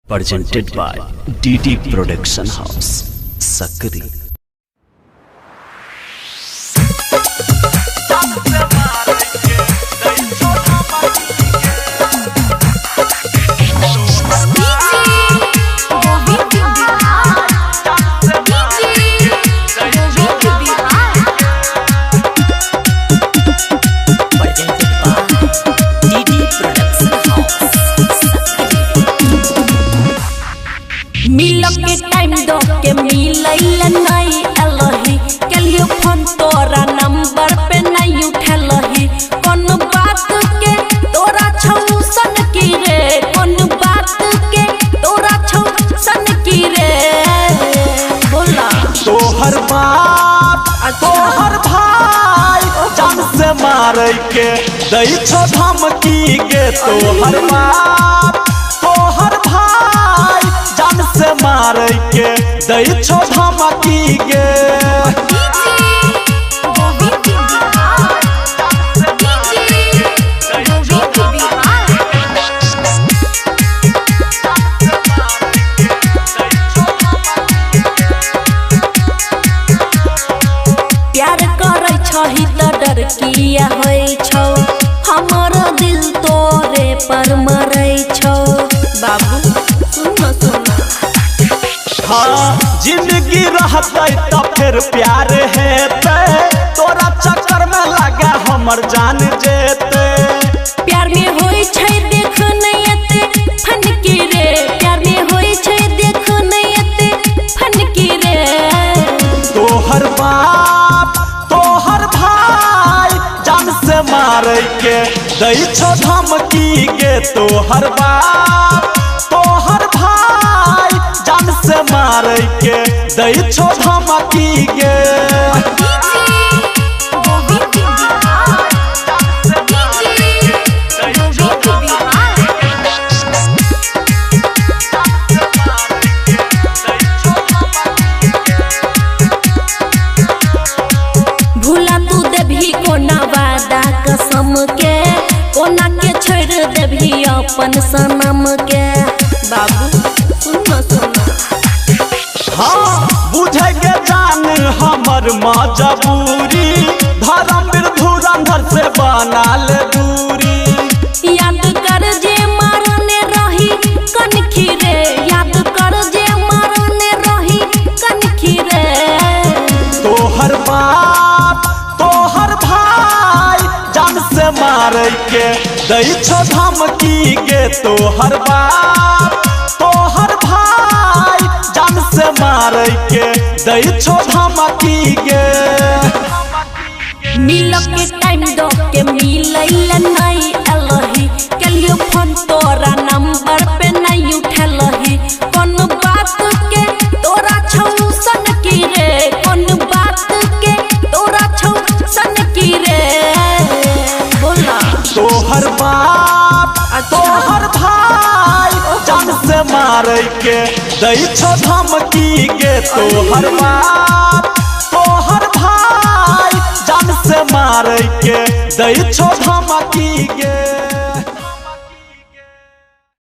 presented by DD Production House, Sakri. मिलो के time दो के मिलैल नहीं अलही कलियो फोन तोरा नंबर पे नहीं उठलही कौन बात के तोरा छौसन की रे कौन बात के तोरा छौसन की रे बोला तोहर बाप तोहर भाई जान से मारे के दई छो धमकी गे तोहर बाप तोहर भाई जान से मारे के दई छो धमकी गे प्यार करे छही त डर किया होई छौ हमर दिल तोरे पर मरै छौ बाबू सुन हाँ जिंदगी रहते तो फिर प्यार हेते तोरा चक्कर में लगा हमर जान जेते प्यार में होई छै देख नहीं एते फनकी रे प्यार में होई छै देख नहीं एते फनकी रे तोहर बाप तोहर भाई जान से मारे के दई छो धमकी गे तोहर बाप तोहर भाई जान से मारे के दई छो धमकी गे भूला तू देभी कोना वादा कसम के कोना के छोड़ देभी अपन सनम के बाबू सुन हाँ बुझेगे जान हमर मजबूरी धर्मवीर धुरंधर से बना ले दूरी याद कर जे मारने रही कनखी रे याद कर जे मारने रही कनखी रे तोहर बाप तोहर भाई जान से मारे के दई छो धमकी गे तोहर बाप तोहर भाई जान से मारे के दई छो धमकी गे मिलो के टाइम दो के मिलैल नहीं अलही कलियो फोन तोरा नंबर पे नहीं उठलही कौन बात के तोरा छौसन की रे कौन बात के तोरा छौसन की रे बोला तोहर बाप तोहर भाई जान से मारे के दई छो धमकी गे तोहर बाप तोहर भाई जान से मारे के दई छो धमकी गे।